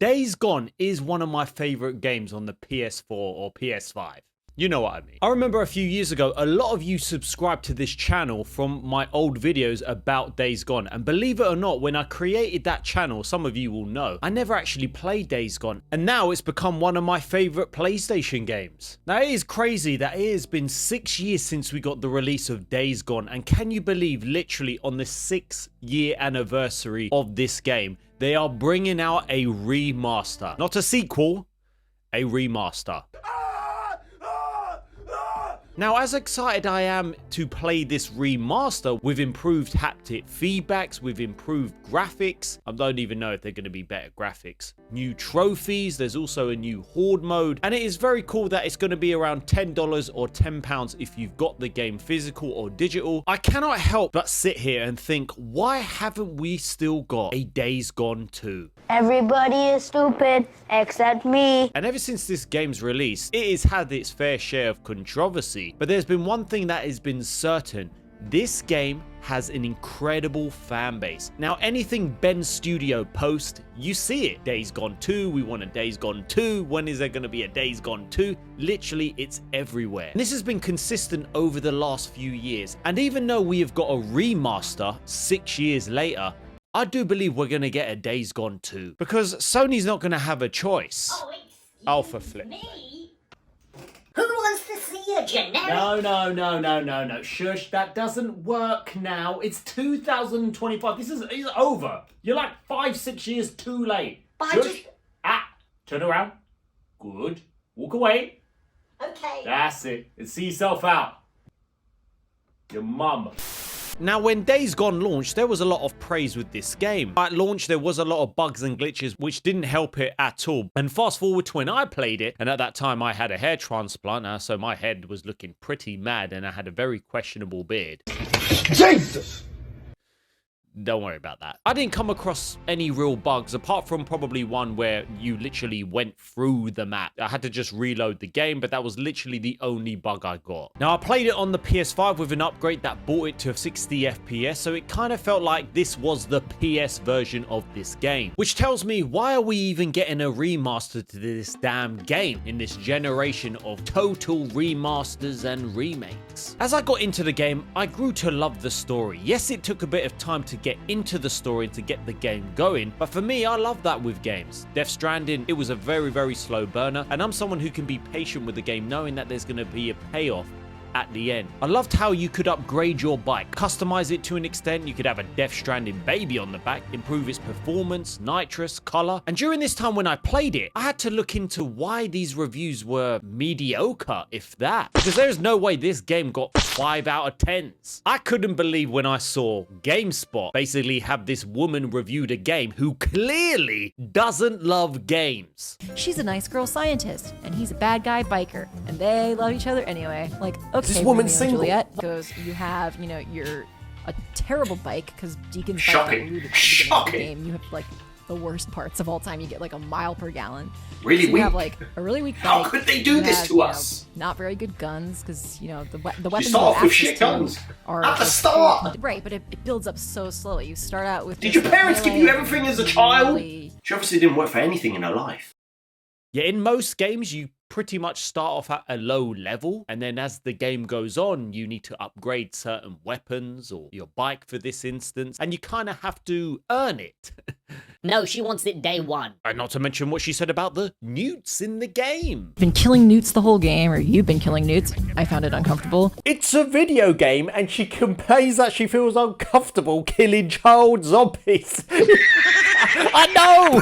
Days Gone is one of my favorite games on the PS4 or PS5. You know what I mean. I remember a few years ago, a lot of you subscribed to this channel from my old videos about Days Gone. And believe it or not, when I created that channel, some of you will know, I never actually played Days Gone. And now it's become one of my favorite PlayStation games. Now it is crazy that it has been 6 years since we got the release of Days Gone. And can you believe literally on the 6-year anniversary of this game, they are bringing out a remaster. Not a sequel, a remaster. Now, as excited I am to play this remaster with improved haptic feedbacks, with improved graphics, I don't even know if they're going to be better graphics, new trophies, there's also a new horde mode, and it is very cool that it's going to be around $10 or £10 if you've got the game physical or digital. I cannot help but sit here and think, why haven't we still got a Days Gone 2? Everybody is stupid except me. And ever since this game's release, it has had its fair share of controversy. But there's been one thing that has been certain. This game has an incredible fan base. Now, anything Ben Studio post, you see it. Days Gone 2, we want a Days Gone 2. When is there going to be a Days Gone 2? Literally, it's everywhere. And this has been consistent over the last few years. And even though we have got a remaster 6 years later, I do believe we're going to get a Days Gone 2. Because Sony's not going to have a choice. Oh, for flip. Me? Who wants to see a generic? No. Shush, that doesn't work now. It's 2025. This is over. You're like 5-6 years too late. But Shush. Turn around. Good. Walk away. Okay. That's it. And see yourself out. Your mum. Now, when Days Gone launched, there was a lot of praise with this game. At launch, there was a lot of bugs and glitches, which didn't help it at all. And fast forward to when I played it, and at that time I had a hair transplant, so my head was looking pretty mad, and I had a very questionable beard. Jesus! Don't worry about that. I didn't come across any real bugs, apart from probably one where you literally went through the map. I had to just reload the game, but that was literally the only bug I got. Now, I played it on the PS5 with an upgrade that brought it to 60 FPS, so it kind of felt like this was the PS version of this game. Which tells me, why are we even getting a remaster to this damn game in this generation of total remasters and remakes? As I got into the game, I grew to love the story. Yes, it took a bit of time to get into the story and to get the game going, but for me, I love that with games. Death Stranding, it was a very slow burner, and I'm someone who can be patient with the game knowing that there's going to be a payoff at the end. I loved how you could upgrade your bike, customize it to an extent. You could have a Death Stranding baby on the back, improve its performance, nitrous, color. And during this time when I played it, I had to look into why these reviews were mediocre, if that. Because there's no way this game got 5 out of 10s. I couldn't believe when I saw GameSpot basically have this woman reviewed a game who clearly doesn't love games. She's a nice girl scientist, and he's a bad guy biker, and they love each other anyway. Like, okay, This woman's Romeo and single. Juliet goes, you have, you're a terrible bike, because Deacon's bike Shocking. got looted at the beginning of the Shocking. game. You have, like, the worst parts of all time. You get, like, a mile per gallon. Really so you have, weak. like, a really weak bike. How could they do You this have, to you know, us? not very good guns, because, the weapons You you start have off with access shit to guns. are At the like, start. Right, but it builds up so slowly. You start out with... Did this, your parents give you melee, everything as a child? really- She obviously didn't work for anything in her life. Yeah, in most games, you pretty much start off at a low level, and then as the game goes on, you need to upgrade certain weapons or your bike for this instance, and you kind of have to earn it. No, she wants it day one. And not to mention what she said about the newts in the game. Been killing newts the whole game, or you've been killing newts. I found it uncomfortable. It's a video game, and she complains that she feels uncomfortable killing child zombies. I know!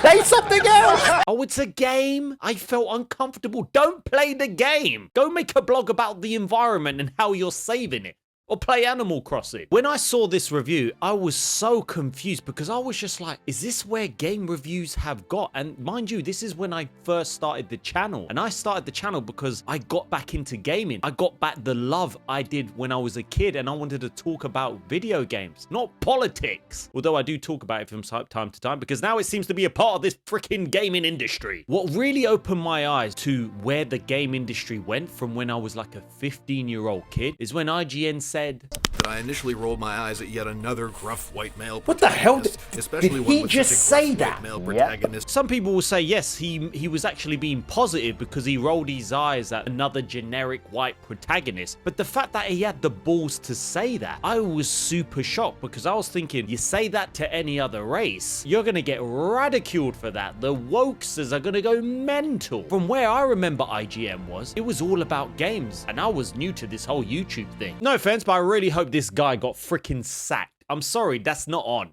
Play something else! Oh, it's a game? I felt uncomfortable. Don't play the game. Go make a blog about the environment and how you're saving it. Or play Animal Crossing. When I saw this review, I was so confused because I was just like, is this where game reviews have got? And mind you, this is when I first started the channel. And I started the channel because I got back into gaming. I got back the love I did when I was a kid, and I wanted to talk about video games, not politics. Although I do talk about it from time to time because now it seems to be a part of this freaking gaming industry. What really opened my eyes to where the game industry went from when I was like a 15-year-old kid is when IGN said said, That I initially rolled my eyes at yet another gruff white male. What the hell especially did one he with just such a say gruff that? white male protagonist. some people will say yes, he was actually being positive because he rolled his eyes at another generic white protagonist. But the fact that he had the balls to say that, I was super shocked, because I was thinking, you say that to any other race, you're gonna get ridiculed for that. The wokesters are gonna go mental. From where I remember IGN was, it was all about games, and I was new to this whole YouTube thing. No offense, but I really hope this guy got freaking sacked. I'm sorry, that's not on.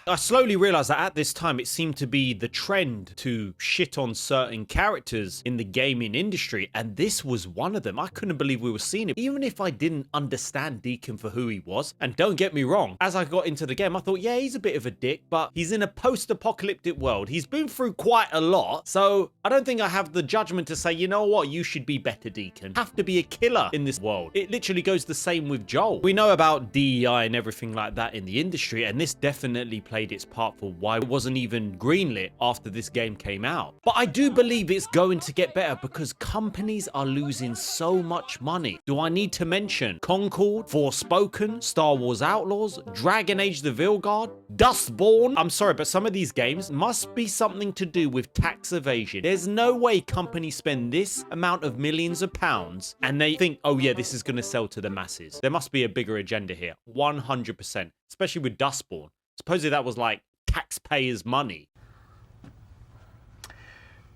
I slowly realized that at this time it seemed to be the trend to shit on certain characters in the gaming industry, and this was one of them. I couldn't believe we were seeing it, even if I didn't understand Deacon for who he was. And don't get me wrong, as I got into the game, I thought, yeah, he's a bit of a dick, but he's in a post-apocalyptic world. He's been through quite a lot, so I don't think I have the judgment to say, you know what, you should be better, Deacon. Have to be a killer in this world. It literally goes the same with Joel. We know about DEI and everything like that in the industry, and this definitely played its part for why it wasn't even greenlit after this game came out. But I do believe it's going to get better, because companies are losing so much money. Do I need to mention Concord, Forspoken, Star Wars Outlaws, Dragon Age the Vilgard, Dustborn? I'm sorry, but some of these games must be something to do with tax evasion. There's no way companies spend this amount of millions of pounds and they think, oh yeah, this is going to sell to the masses. There must be a bigger agenda here. 100%, especially with Dustborn. Supposedly that was like taxpayers' money.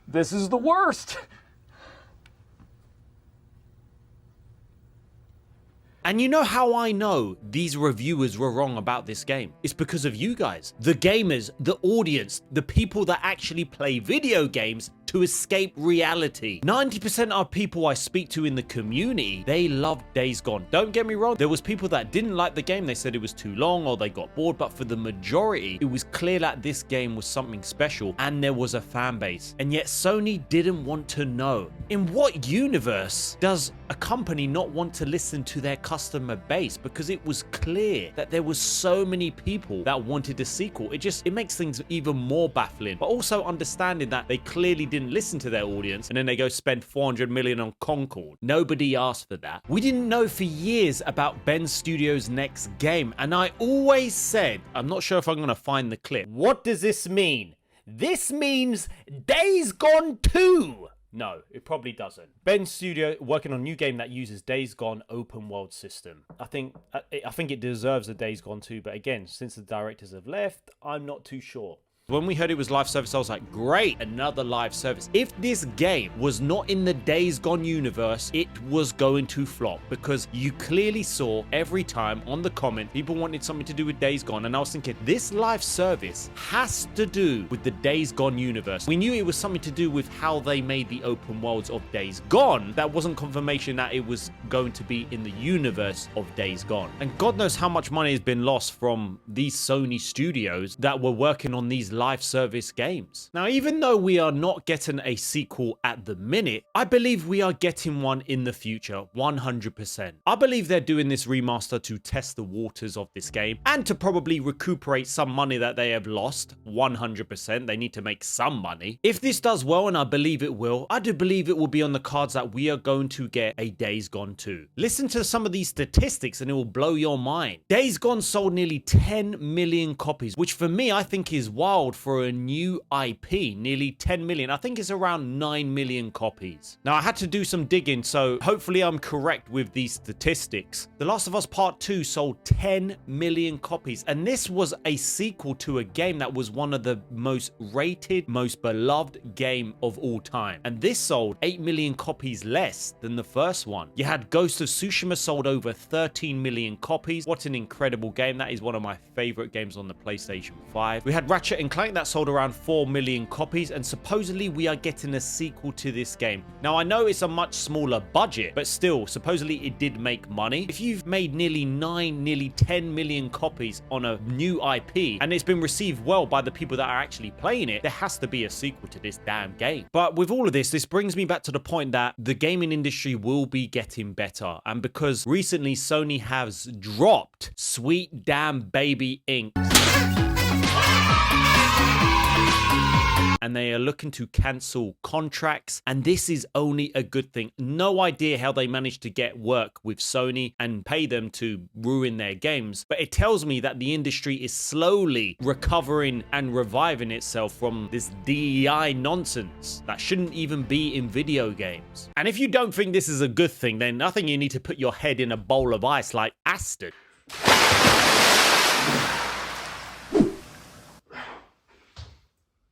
This is the worst. And you know how I know these reviewers were wrong about this game? It's because of you guys. The gamers, the audience, the people that actually play video games to escape reality. 90% of people I speak to in the community, they love Days Gone. Don't get me wrong, there was people that didn't like the game. They said it was too long or they got bored, but for the majority, it was clear that this game was something special and there was a fan base. And yet Sony didn't want to know. In what universe does a company not want to listen to their customer base? Because it was clear that there was so many people that wanted a sequel. It makes things even more baffling. But also understanding that they clearly didn't listen to their audience and then they go spend 400 million on Concord. Nobody asked for that. We didn't know for years about Ben Studio's next game, and I always said, I'm not sure if I'm going to find the clip. What does this mean? This means Days Gone 2. No, it probably doesn't. Ben Studio working on a new game that uses Days Gone open world system. I think it deserves a Days Gone 2, but again, since the directors have left, I'm not too sure. When we heard it was live service, I was like, great, another live service. If this game was not in the Days Gone universe, it was going to flop, because you clearly saw every time on the comment, people wanted something to do with Days Gone. And I was thinking, this live service has to do with the Days Gone universe. We knew it was something to do with how they made the open worlds of Days Gone. That wasn't confirmation that it was going to be in the universe of Days Gone. And God knows how much money has been lost from these Sony studios that were working on these live service games. Now, even though we are not getting a sequel at the minute, I believe we are getting one in the future, 100%. I believe they're doing this remaster to test the waters of this game and to probably recuperate some money that they have lost, 100%. They need to make some money. If this does well, and I believe it will, I do believe it will be on the cards that we are going to get a Days Gone 2. Listen to some of these statistics and it will blow your mind. Days Gone sold nearly 10 million copies, which for me, I think is wild for a new IP. Nearly 10 million. I think it's around 9 million copies. Now, I had to do some digging, so hopefully I'm correct with these statistics. The Last of Us Part 2 sold 10 million copies, and this was a sequel to a game that was one of the most rated, most beloved game of all time. And this sold 8 million copies less than the first one. You had Ghost of Tsushima sold over 13 million copies. What an incredible game. That is one of my favorite games on the PlayStation 5. We had Ratchet and Clank that sold around 4 million copies, and supposedly we are getting a sequel to this game. Now, I know it's a much smaller budget, but still, supposedly it did make money. If you've made nearly 10 million copies on a new IP, and it's been received well by the people that are actually playing it, there has to be a sequel to this damn game. But with all of this brings me back to the point that the gaming industry will be getting better, and because recently Sony has dropped Sweet Damn Baby Inc. and they are looking to cancel contracts, and this is only a good thing. No idea how they managed to get work with Sony and pay them to ruin their games, but it tells me that the industry is slowly recovering and reviving itself from this DEI nonsense that shouldn't even be in video games. And if you don't think this is a good thing, then I think you need to put your head in a bowl of ice like Aston.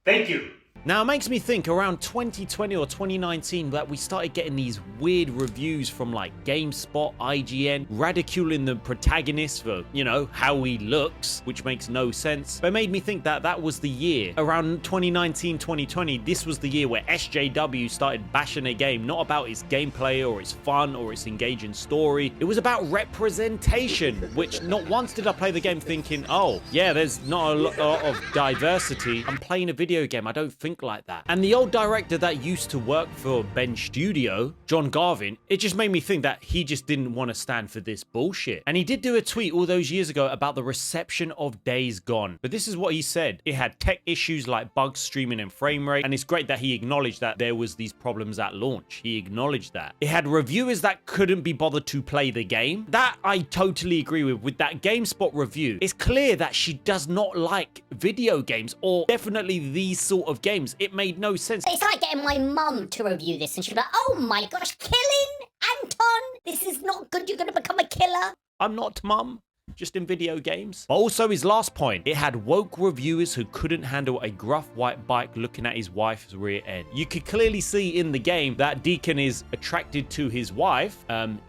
Thank you. Now, it makes me think around 2020 or 2019 that we started getting these weird reviews from like GameSpot, IGN, ridiculing the protagonist for, you know, how he looks, which makes no sense. But it made me think that that was the year. Around 2019, 2020, this was the year where SJW started bashing a game, not about its gameplay or its fun or its engaging story. It was about representation, which not once did I play the game thinking, oh, yeah, there's not a lot of diversity. I'm playing a video game. I don't think like that. And the old director that used to work for Ben Studio, John Garvin, it just made me think that he just didn't want to stand for this bullshit. And he did do a tweet all those years ago about the reception of Days Gone. But this is what he said. It had tech issues like bugs, streaming, and frame rate. And it's great that he acknowledged that there was these problems at launch. He acknowledged that. It had reviewers that couldn't be bothered to play the game. That I totally agree with that GameSpot review. It's clear that she does not like video games, or definitely these sort of games. It made no sense. It's like getting my mum to review this and she'd be like, oh my gosh, killing? Anton, this is not good. You're going to become a killer. I'm not, mum. Just in video games. But also his last point, it had woke reviewers who couldn't handle a gruff white bike looking at his wife's rear end. You could clearly see in the game that Deacon is attracted to his wife.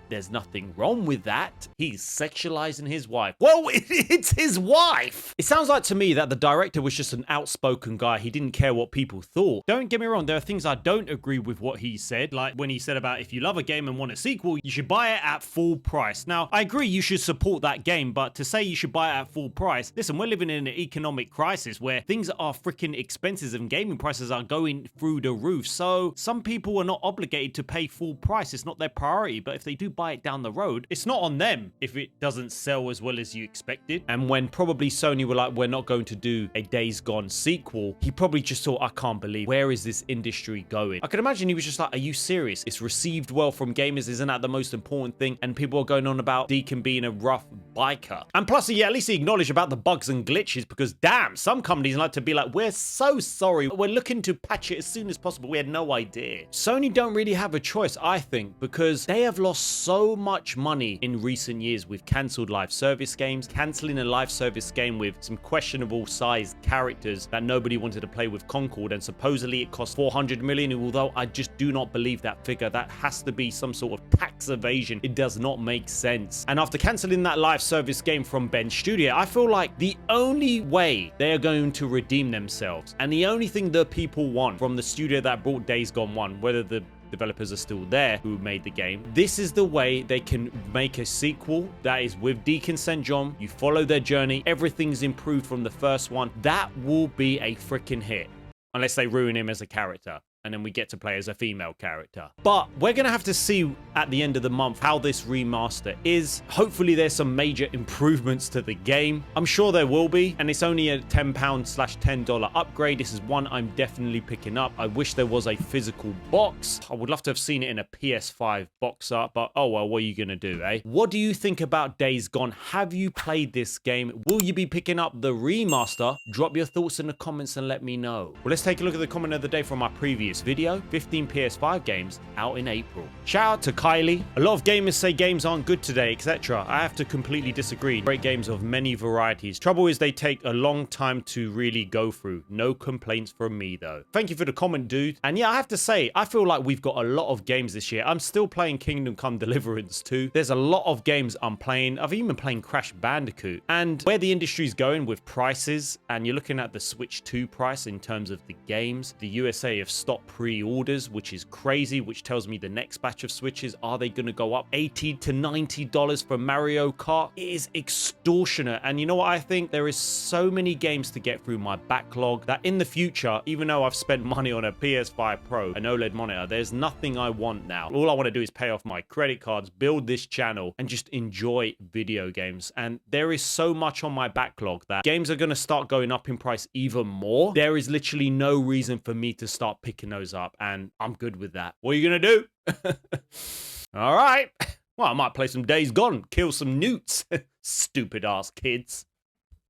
There's nothing wrong with that. He's sexualizing his wife. Well, it's his wife. It sounds like to me that the director was just an outspoken guy. He didn't care what people thought. Don't get me wrong. There are things I don't agree with what he said. Like when he said about if you love a game and want a sequel, you should buy it at full price. Now, I agree you should support that game, but to say you should buy it at full price, listen, we're living in an economic crisis where things are freaking expensive and gaming prices are going through the roof. So some people are not obligated to pay full price. It's not their priority. But if they do buy it down the road, it's not on them if it doesn't sell as well as you expected. And when probably Sony were like, we're not going to do a Days Gone sequel, he probably just thought, I can't believe, where is this industry going? I can imagine he was just like, are you serious? It's received well from gamers. Isn't that the most important thing? And people are going on about Deacon being a rough biker. And plus, yeah, at least he acknowledged about the bugs and glitches, because damn, some companies like to be like, we're so sorry. We're looking to patch it as soon as possible. We had no idea. Sony don't really have a choice, I think, because they have lost so much money in recent years with cancelled live service games, cancelling a live service game with some questionable sized characters that nobody wanted to play with Concord, and supposedly it cost 400 million, although I just do not believe that figure. That has to be some sort of tax evasion. It does not make sense. And after cancelling that live service game from Ben Studio, I feel like the only way they are going to redeem themselves, and the only thing the people want from the studio that brought Days Gone 1, whether the developers are still there who made the game, this is the way they can make a sequel that is with Deacon St. John. You follow their journey, everything's improved from the first one. That will be a freaking hit, unless they ruin him as a character and then we get to play as a female character. But we're gonna have to see at the end of the month how this remaster is. Hopefully there's some major improvements to the game. I'm sure there will be, and it's only a £10/$10 upgrade. This is one I'm definitely picking up. I wish there was a physical box. I would love to have seen it in a PS5 box art, but oh well, what are you gonna do, eh? What do you think about Days Gone? Have you played this game? Will you be picking up the remaster? Drop your thoughts in the comments and let me know. Well, let's take a look at the comment of the day from my previous video. 15 PS5 games out in April. Shout out to Kylie. A lot of gamers say games aren't good today, etc. I have to completely disagree. Great games of many varieties. Trouble is they take a long time to really go through. No complaints from me though. Thank you for the comment, dude. And yeah, I have to say, I feel like we've got a lot of games this year. I'm still playing Kingdom Come Deliverance 2. There's a lot of games I'm playing. I've even been playing Crash Bandicoot. And where the industry's going with prices, and you're looking at the Switch 2 price in terms of the games, the USA have stopped pre-orders, which is crazy, which tells me the next batch of Switches, are they going to go up $80 to $90 for Mario Kart? It is extortionate. And you know what I think? There is so many games to get through my backlog that in the future, even though I've spent money on a PS5 Pro, an OLED monitor, there's nothing I want now. All I want to do is pay off my credit cards, build this channel, and just enjoy video games. And there is so much on my backlog that games are going to start going up in price even more. There is literally no reason for me to start picking those up, and I'm good with that. What are you going to do? All right. Well, I might play some Days Gone, kill some newts. Stupid ass kids.